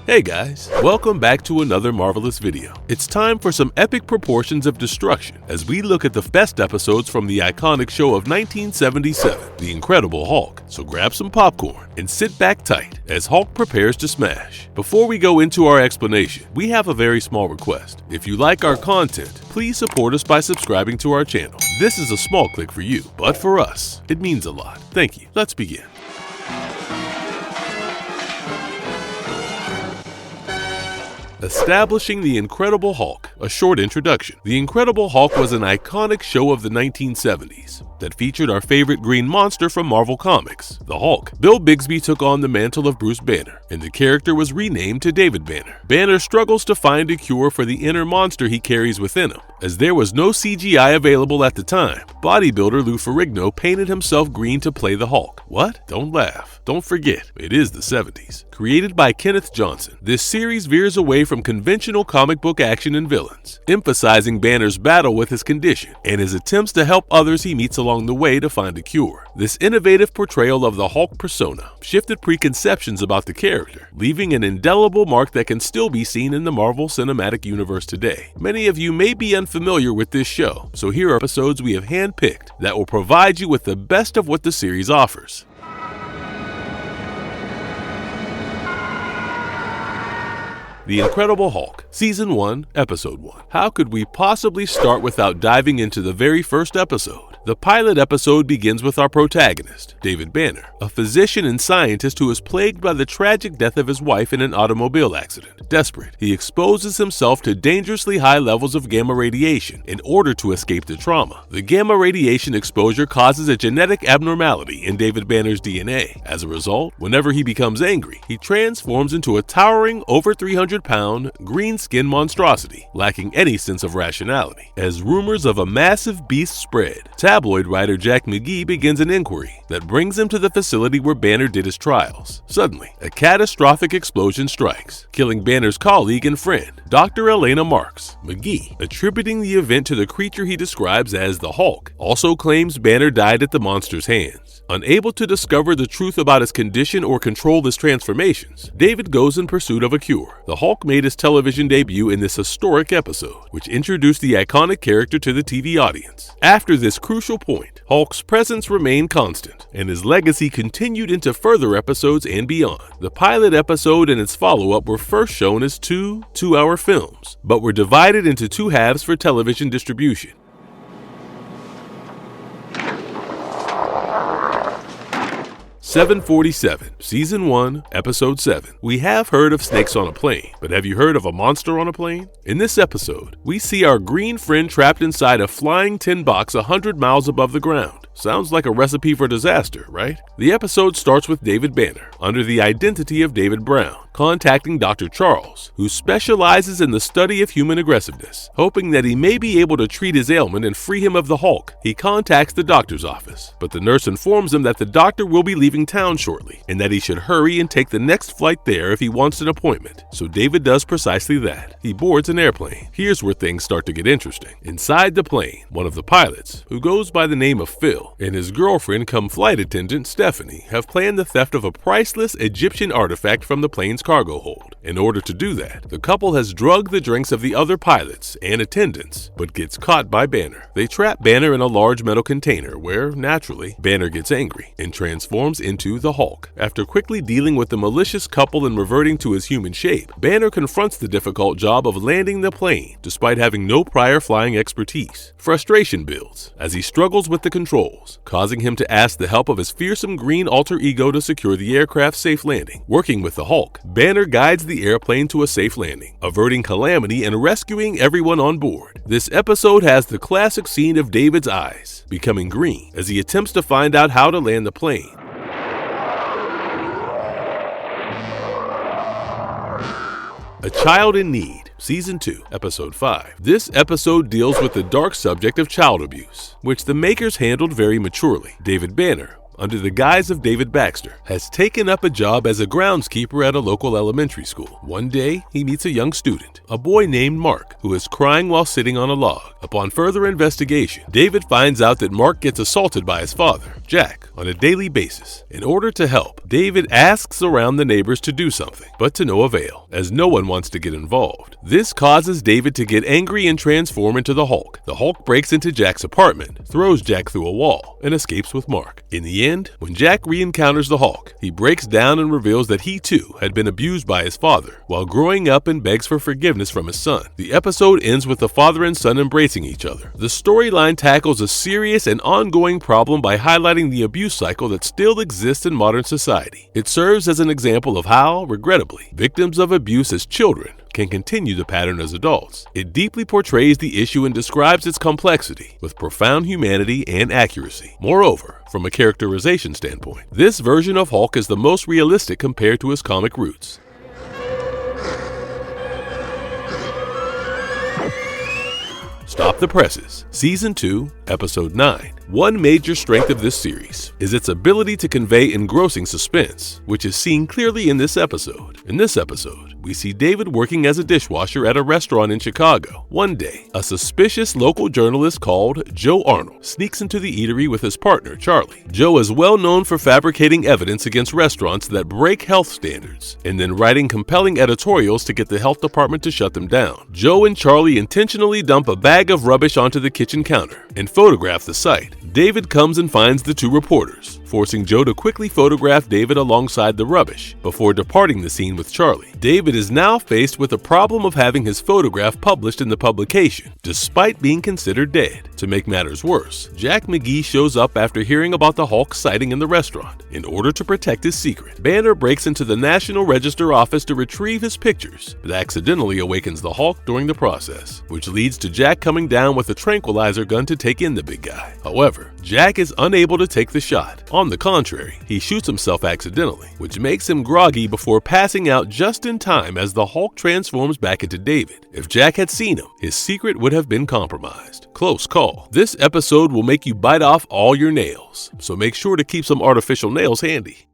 Hey guys, welcome back to another marvelous video. It's time for some epic proportions of destruction as we look at the best episodes from the iconic show of 1977, The Incredible Hulk. So grab some popcorn and sit back tight as Hulk prepares to smash. Before we go into our explanation, we have a very small request. If you like our content, please support us by subscribing to our channel. This is a small click for you, but for us, it means a lot. Thank you. Let's begin. Establishing The Incredible Hulk, a short introduction. The Incredible Hulk was an iconic show of the 1970s that featured our favorite green monster from Marvel Comics, the Hulk. Bill Bixby took on the mantle of Bruce Banner, and the character was renamed to David Banner. Banner struggles to find a cure for the inner monster he carries within him. As there was no CGI available at the time, bodybuilder Lou Ferrigno painted himself green to play the Hulk. What? Don't laugh. Don't forget, it is the 70s. Created by Kenneth Johnson, this series veers away from conventional comic book action and villains, emphasizing Banner's battle with his condition and his attempts to help others he meets along the way to find a cure. This innovative portrayal of the Hulk persona shifted preconceptions about the character, leaving an indelible mark that can still be seen in the Marvel Cinematic Universe today. Many of you may be unfamiliar with this show, so here are episodes we have handpicked that will provide you with the best of what the series offers. The Incredible Hulk, Season 1, Episode 1. How could we possibly start without diving into the very first episode? The pilot episode begins with our protagonist, David Banner, a physician and scientist who is plagued by the tragic death of his wife in an automobile accident. Desperate, he exposes himself to dangerously high levels of gamma radiation in order to escape the trauma. The gamma radiation exposure causes a genetic abnormality in David Banner's DNA. As a result, whenever he becomes angry, he transforms into a towering, over 300-pound, green-skinned monstrosity, lacking any sense of rationality. As rumors of a massive beast spread, tabloid writer Jack McGee begins an inquiry that brings him to the facility where Banner did his trials. Suddenly, a catastrophic explosion strikes, killing Banner's colleague and friend, Dr. Elena Marks. McGee, attributing the event to the creature he describes as the Hulk, also claims Banner died at the monster's hands. Unable to discover the truth about his condition or control his transformations, David goes in pursuit of a cure. The Hulk made his television debut in this historic episode, which introduced the iconic character to the TV audience. After this crucial point, Hulk's presence remained constant, and his legacy continued into further episodes and beyond. The pilot episode and its follow-up were first shown as two 2-hour films, but were divided into two halves for television distribution. (747), Season 1, Episode 7. We have heard of snakes on a plane, but have you heard of a monster on a plane? In this episode, we see our green friend trapped inside a flying tin box 100 miles above the ground. Sounds like a recipe for disaster, right? The episode starts with David Banner, under the identity of David Brown, contacting Dr. Charles, who specializes in the study of human aggressiveness. Hoping that he may be able to treat his ailment and free him of the Hulk, he contacts the doctor's office, but the nurse informs him that the doctor will be leaving town shortly, and that he should hurry and take the next flight there if he wants an appointment. So David does precisely that. He boards an airplane. Here's where things start to get interesting. Inside the plane, one of the pilots, who goes by the name of Phil, and his girlfriend come flight attendant Stephanie have planned the theft of a priceless Egyptian artifact from the plane's cargo hold. In order to do that, the couple has drugged the drinks of the other pilots and attendants, but gets caught by Banner. They trap Banner in a large metal container where, naturally, Banner gets angry and transforms into the Hulk. After quickly dealing with the malicious couple and reverting to his human shape, Banner confronts the difficult job of landing the plane despite having no prior flying expertise. Frustration builds as he struggles with the controls, causing him to ask the help of his fearsome green alter ego to secure the aircraft's safe landing. Working with the Hulk, Banner guides the airplane to a safe landing, averting calamity and rescuing everyone on board. This episode has the classic scene of David's eyes becoming green as he attempts to find out how to land the plane. A Child in Need, Season 2, Episode 5. This episode deals with the dark subject of child abuse, which the makers handled very maturely. David Banner, under the guise of David Baxter, has taken up a job as a groundskeeper at a local elementary school. One day, he meets a young student, a boy named Mark, who is crying while sitting on a log. Upon further investigation, David finds out that Mark gets assaulted by his father, Jack, on a daily basis. In order to help, David asks around the neighbors to do something, but to no avail, as no one wants to get involved. This causes David to get angry and transform into the Hulk. The Hulk breaks into Jack's apartment, throws Jack through a wall, and escapes with Mark. In the end, when Jack re-encounters the Hulk, he breaks down and reveals that he too had been abused by his father while growing up and begs for forgiveness from his son. The episode ends with the father and son embracing each other. The storyline tackles a serious and ongoing problem by highlighting the abuse cycle that still exists in modern society. It serves as an example of how, regrettably, victims of abuse as children can continue the pattern as adults. It deeply portrays the issue and describes its complexity with profound humanity and accuracy. Moreover, from a characterization standpoint, this version of Hulk is the most realistic compared to his comic roots. Stop the Presses, Season 2, Episode 9. One major strength of this series is its ability to convey engrossing suspense, which is seen clearly in this episode. In this episode, we see David working as a dishwasher at a restaurant in Chicago. One day, a suspicious local journalist called Joe Arnold sneaks into the eatery with his partner, Charlie. Joe is well known for fabricating evidence against restaurants that break health standards, and then writing compelling editorials to get the health department to shut them down. Joe and Charlie intentionally dump a bag of rubbish onto the kitchen counter and photograph the site. David comes and finds the two reporters, forcing Joe to quickly photograph David alongside the rubbish before departing the scene with Charlie. David is now faced with the problem of having his photograph published in the publication, despite being considered dead. To make matters worse, Jack McGee shows up after hearing about the Hulk sighting in the restaurant. In order to protect his secret, Banner breaks into the National Register office to retrieve his pictures, but accidentally awakens the Hulk during the process, which leads to Jack coming down with a tranquilizer gun to take in the big guy. However, Jack is unable to take the shot. On the contrary, he shoots himself accidentally, which makes him groggy before passing out just in time as the Hulk transforms back into David. If Jack had seen him, his secret would have been compromised. Close call. This episode will make you bite off all your nails, so make sure to keep some artificial nails handy.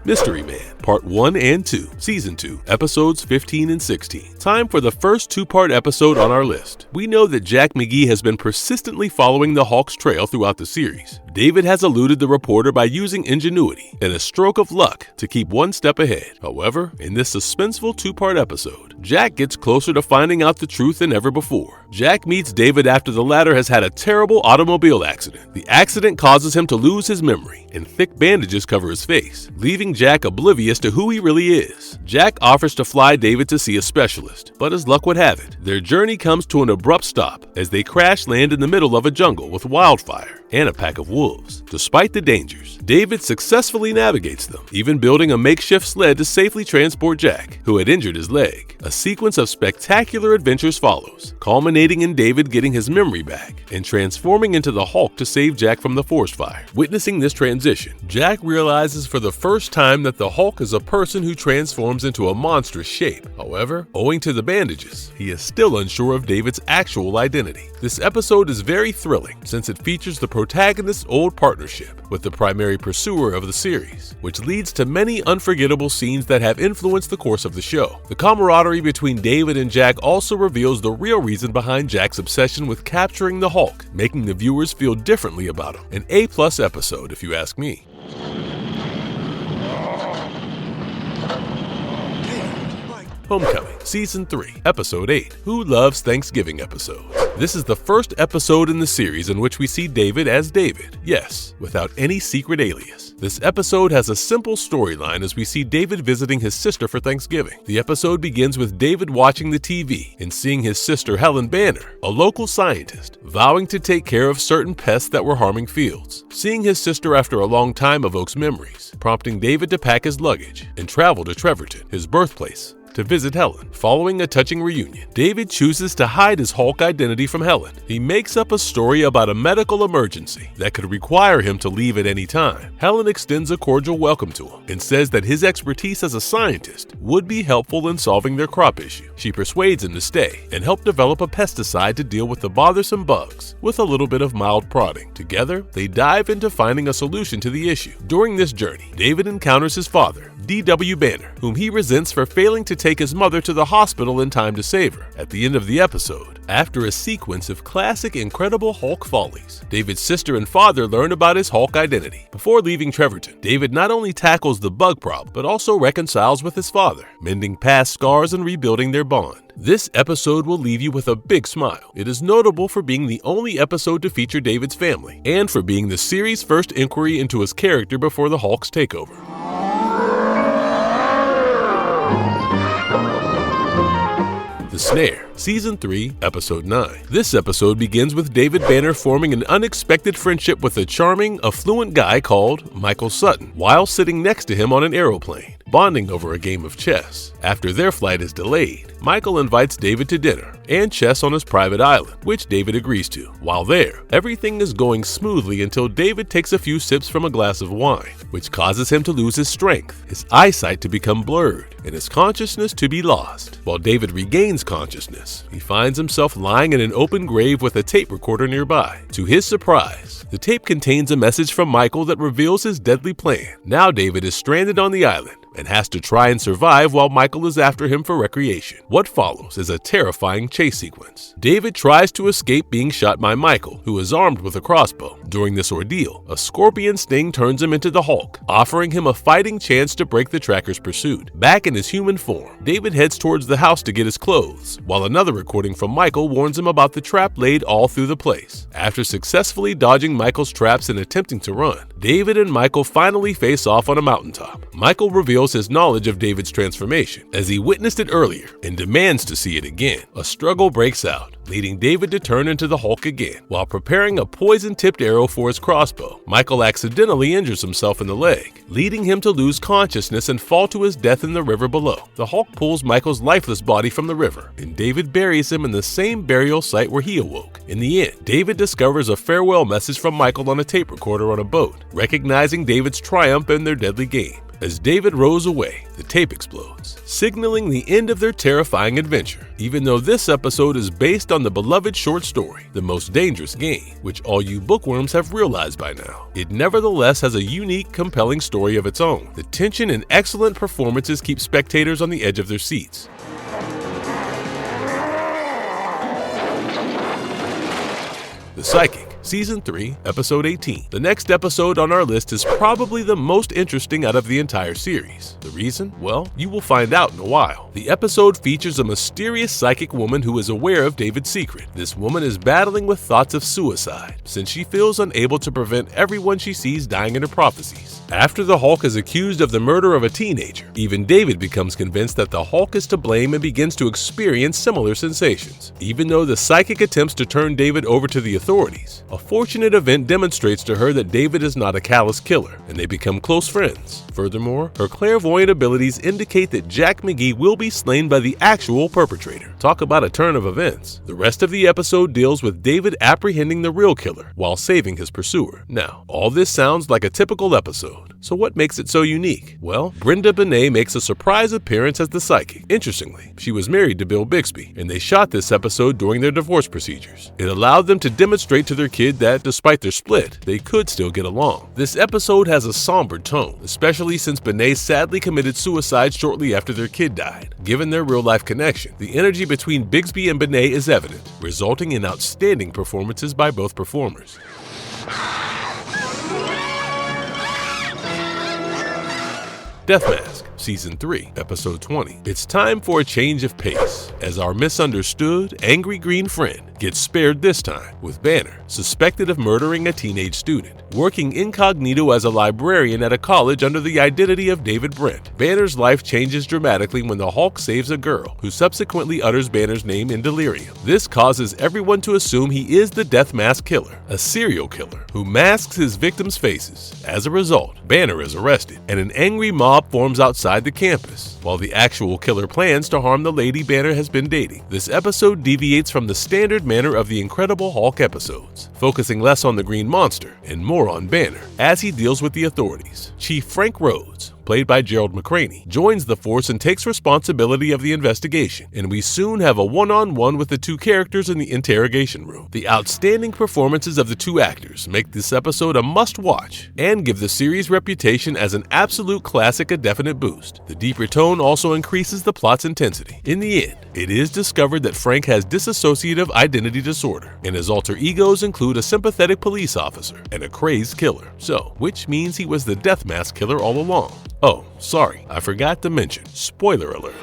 Mystery Man, Part 1 and 2, Season 2, Episodes 15 and 16. Time for the first two-part episode on our list. We know that Jack McGee has been persistently following the Hulk's trail throughout the series. David has eluded the reporter by using ingenuity and a stroke of luck to keep one step ahead. However, in this suspenseful two-part episode, Jack gets closer to finding out the truth than ever before. Jack meets David after the latter has had a terrible automobile accident. The accident causes him to lose his memory, and thick bandages cover his face, leaving Jack oblivious to who he really is. Jack offers to fly David to see a specialist, but as luck would have it, their journey comes to an abrupt stop as they crash land in the middle of a jungle with wildfire and a pack of wolves. Despite the dangers, David successfully navigates them, even building a makeshift sled to safely transport Jack, who had injured his leg. A sequence of spectacular adventures follows, culminating in David getting his memory back and transforming into the Hulk to save Jack from the forest fire. Witnessing this transition, Jack realizes for the first time that the Hulk is a person who transforms into a monstrous shape. However, owing to the bandages, he is still unsure of David's actual identity. This episode is very thrilling since it features the protagonist's old partnership with the primary pursuer of the series, which leads to many unforgettable scenes that have influenced the course of the show. The camaraderie between David and Jack also reveals the real reason behind Jack's obsession with capturing the Hulk, making the viewers feel differently about him. An A+ episode, if you ask me. Homecoming, Season 3, Episode 8, Who Loves Thanksgiving Episodes. This is the first episode in the series in which we see David as David, yes, without any secret alias. This episode has a simple storyline as we see David visiting his sister for Thanksgiving. The episode begins with David watching the TV and seeing his sister Helen Banner, a local scientist, vowing to take care of certain pests that were harming fields. Seeing his sister after a long time evokes memories, prompting David to pack his luggage and travel to Trevorton, his birthplace, to visit Helen. Following a touching reunion, David chooses to hide his Hulk identity from Helen. He makes up a story about a medical emergency that could require him to leave at any time. Helen extends a cordial welcome to him and says that his expertise as a scientist would be helpful in solving their crop issue. She persuades him to stay and help develop a pesticide to deal with the bothersome bugs with a little bit of mild prodding. Together, they dive into finding a solution to the issue. During this journey, David encounters his father, D.W. Banner, whom he resents for failing to take his mother to the hospital in time to save her. At the end of the episode, after a sequence of classic Incredible Hulk follies, David's sister and father learn about his Hulk identity. Before leaving Trevorton, David not only tackles the bug problem, but also reconciles with his father, mending past scars and rebuilding their bond. This episode will leave you with a big smile. It is notable for being the only episode to feature David's family, and for being the series' first inquiry into his character before the Hulk's takeover. The Snare, Season 3, Episode 9. This episode begins with David Banner forming an unexpected friendship with a charming, affluent guy called Michael Sutton while sitting next to him on an aeroplane, bonding over a game of chess. After their flight is delayed, Michael invites David to dinner and chess on his private island, which David agrees to. While there, everything is going smoothly until David takes a few sips from a glass of wine, which causes him to lose his strength, his eyesight to become blurred, and his consciousness to be lost. While David regains consciousness, he finds himself lying in an open grave with a tape recorder nearby. To his surprise, the tape contains a message from Michael that reveals his deadly plan. Now David is stranded on the island and has to try and survive while Michael is after him for recreation. What follows is a terrifying chase sequence. David tries to escape being shot by Michael, who is armed with a crossbow. During this ordeal, a scorpion sting turns him into the Hulk, offering him a fighting chance to break the tracker's pursuit. Back in his human form, David heads towards the house to get his clothes, while another recording from Michael warns him about the trap laid all through the place. After successfully dodging Michael's traps and attempting to run, David and Michael finally face off on a mountaintop. Michael reveals his knowledge of David's transformation, as he witnessed it earlier and demands to see it again. A struggle breaks out, leading David to turn into the Hulk again. While preparing a poison-tipped arrow for his crossbow, Michael accidentally injures himself in the leg, leading him to lose consciousness and fall to his death in the river below. The Hulk pulls Michael's lifeless body from the river, and David buries him in the same burial site where he awoke. In the end, David discovers a farewell message from Michael on a tape recorder on a boat, recognizing David's triumph in their deadly game. As David rows away, the tape explodes, signaling the end of their terrifying adventure. Even though this episode is based on the beloved short story, The Most Dangerous Game, which all you bookworms have realized by now, it nevertheless has a unique, compelling story of its own. The tension and excellent performances keep spectators on the edge of their seats. The Psychic, Season 3, Episode 18. The next episode on our list is probably the most interesting out of the entire series. The reason? Well, you will find out in a while. The episode features a mysterious psychic woman who is aware of David's secret. This woman is battling with thoughts of suicide, since she feels unable to prevent everyone she sees dying in her prophecies. After the Hulk is accused of the murder of a teenager, even David becomes convinced that the Hulk is to blame and begins to experience similar sensations. Even though the psychic attempts to turn David over to the authorities, a fortunate event demonstrates to her that David is not a callous killer, and they become close friends. Furthermore, her clairvoyant abilities indicate that Jack McGee will be slain by the actual perpetrator. Talk about a turn of events. The rest of the episode deals with David apprehending the real killer while saving his pursuer. Now, all this sounds like a typical episode. So what makes it so unique? Well, Brenda Benet makes a surprise appearance as the psychic. Interestingly, she was married to Bill Bixby, and they shot this episode during their divorce procedures. It allowed them to demonstrate to their kid that, despite their split, they could still get along. This episode has a somber tone, especially since Benet sadly committed suicide shortly after their kid died. Given their real-life connection, the energy between Bixby and Benet is evident, resulting in outstanding performances by both performers. Death Mask, Season 3, Episode 20. It's time for a change of pace, as our misunderstood, angry green friend gets spared this time, with Banner, suspected of murdering a teenage student, working incognito as a librarian at a college under the identity of David Brent. Banner's life changes dramatically when the Hulk saves a girl, who subsequently utters Banner's name in delirium. This causes everyone to assume he is the Death Mask Killer, a serial killer who masks his victims' faces. As a result, Banner is arrested, and an angry mob forms outside the campus, while the actual killer plans to harm the lady Banner has been dating. This episode deviates from the standard manner of the Incredible Hulk episodes, focusing less on the Green Monster and more on Banner as he deals with the authorities. Chief Frank Rhodes, played by Gerald McCraney, joins the force and takes responsibility of the investigation, and we soon have a one-on-one with the two characters in the interrogation room. The outstanding performances of the two actors make this episode a must-watch and give the series' reputation as an absolute classic a definite boost. The deeper tone also increases the plot's intensity. In the end, it is discovered that Frank has dissociative identity disorder, and his alter egos include a sympathetic police officer and a crazed killer. So, which means he was the Death Mask Killer all along. Oh, sorry, I forgot to mention. Spoiler alert.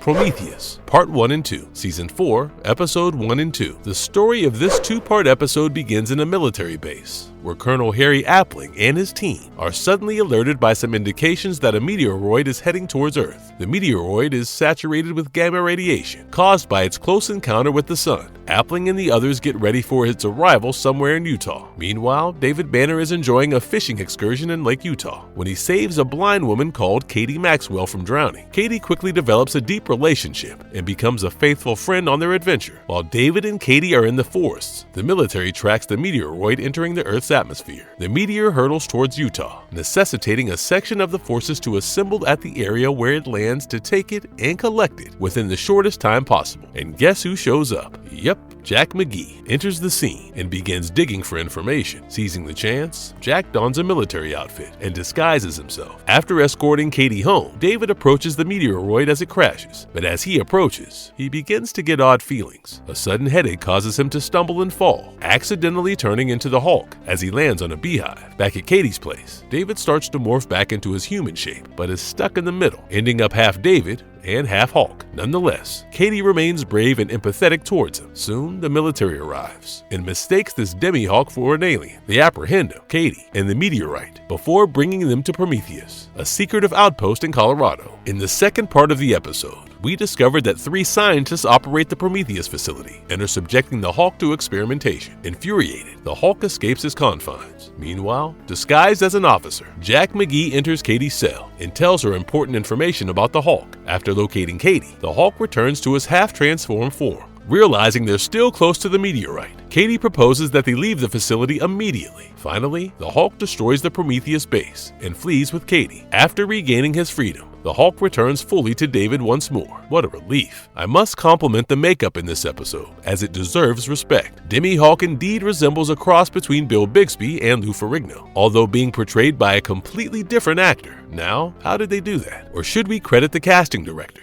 Prometheus, Part 1 and 2, Season 4, Episode 1 and 2. The story of this two-part episode begins in a military base, where Colonel Harry Appling and his team are suddenly alerted by some indications that a meteoroid is heading towards Earth. The meteoroid is saturated with gamma radiation, caused by its close encounter with the sun. Appling and the others get ready for its arrival somewhere in Utah. Meanwhile, David Banner is enjoying a fishing excursion in Lake Utah when he saves a blind woman called Katie Maxwell from drowning. Katie quickly develops a deep relationship and becomes a faithful friend on their adventure. While David and Katie are in the forests, the military tracks the meteoroid entering the Earth's atmosphere. The meteor hurtles towards Utah, necessitating a section of the forces to assemble at the area where it lands to take it and collect it within the shortest time possible. And guess who shows up? Yep, Jack McGee enters the scene and begins digging for information. Seizing the chance, Jack dons a military outfit and disguises himself. After escorting Katie home, David approaches the meteoroid as it crashes, but as he approaches, he begins to get odd feelings. A sudden headache causes him to stumble and fall, accidentally turning into the Hulk as he lands on a beehive. Back at Katie's place, David starts to morph back into his human shape, but is stuck in the middle, ending up half David and half Hulk. Nonetheless, Katie remains brave and empathetic towards him. Soon, the military arrives and mistakes this demi-Hulk for an alien. They apprehend him, Katie, and the meteorite before bringing them to Prometheus, a secretive outpost in Colorado. In the second part of the episode, we discovered that 3 scientists operate the Prometheus facility and are subjecting the Hulk to experimentation. Infuriated, the Hulk escapes his confines. Meanwhile, disguised as an officer, Jack McGee enters Katie's cell and tells her important information about the Hulk. After locating Katie, the Hulk returns to his half-transformed form. Realizing they're still close to the meteorite, Katie proposes that they leave the facility immediately. Finally, the Hulk destroys the Prometheus base and flees with Katie. After regaining his freedom, the Hulk returns fully to David once more. What a relief. I must compliment the makeup in this episode, as it deserves respect. Demi-Hulk indeed resembles a cross between Bill Bixby and Lou Ferrigno, although being portrayed by a completely different actor. Now, how did they do that? Or should we credit the casting director?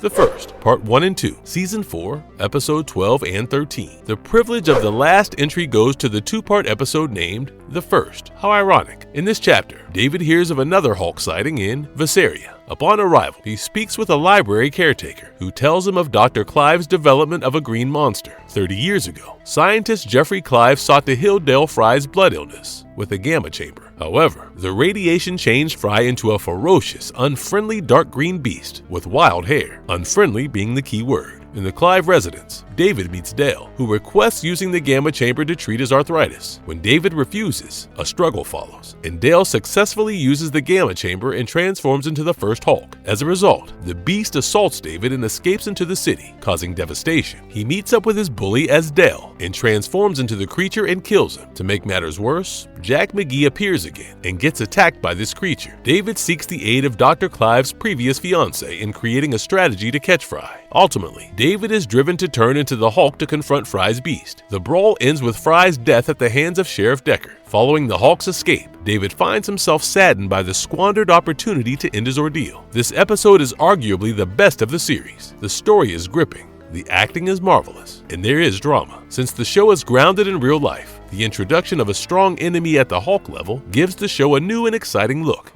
The First, Part 1 and 2, Season 4, Episode 12 and 13. The privilege of the last entry goes to the two-part episode named The First. How ironic. In this chapter, David hears of another Hulk sighting in Visaria. Upon arrival, he speaks with a library caretaker who tells him of Dr. Clive's development of a green monster. 30 years ago, scientist Jeffrey Clive sought to heal Del Fry's blood illness with a gamma chamber. However, the radiation changed Fry into a ferocious, unfriendly dark green beast with wild hair, unfriendly being the key word. In the Clive residence, David meets Dale, who requests using the gamma chamber to treat his arthritis. When David refuses, a struggle follows, and Dale successfully uses the gamma chamber and transforms into the first Hulk. As a result, the beast assaults David and escapes into the city, causing devastation. He meets up with his bully as Dale and transforms into the creature and kills him. To make matters worse, Jack McGee appears again and gets attacked by this creature. David seeks the aid of Dr. Clive's previous fiancée in creating a strategy to catch Fry. Ultimately, David is driven to turn into the Hulk to confront Fry's beast. The brawl ends with Fry's death at the hands of Sheriff Decker. Following the Hulk's escape, David finds himself saddened by the squandered opportunity to end his ordeal. This episode is arguably the best of the series. The story is gripping, the acting is marvelous, and there is drama. Since the show is grounded in real life, The introduction of a strong enemy at the Hulk level gives the show a new and exciting look.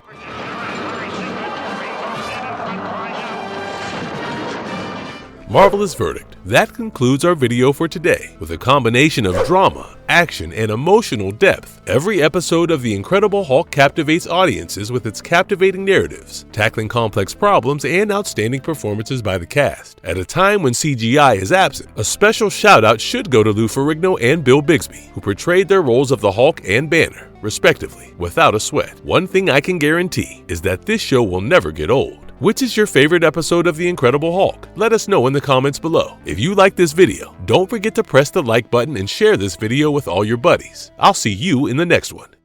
Marvelous verdict. That concludes our video for today. With a combination of drama, action, and emotional depth, every episode of The Incredible Hulk captivates audiences with its captivating narratives, tackling complex problems, and outstanding performances by the cast. At a time when CGI is absent, a special shout-out should go to Lou Ferrigno and Bill Bixby, who portrayed their roles of the Hulk and Banner, respectively, without a sweat. One thing I can guarantee is that this show will never get old. Which is your favorite episode of The Incredible Hulk? Let us know in the comments below. If you like this video, don't forget to press the like button and share this video with all your buddies. I'll see you in the next one.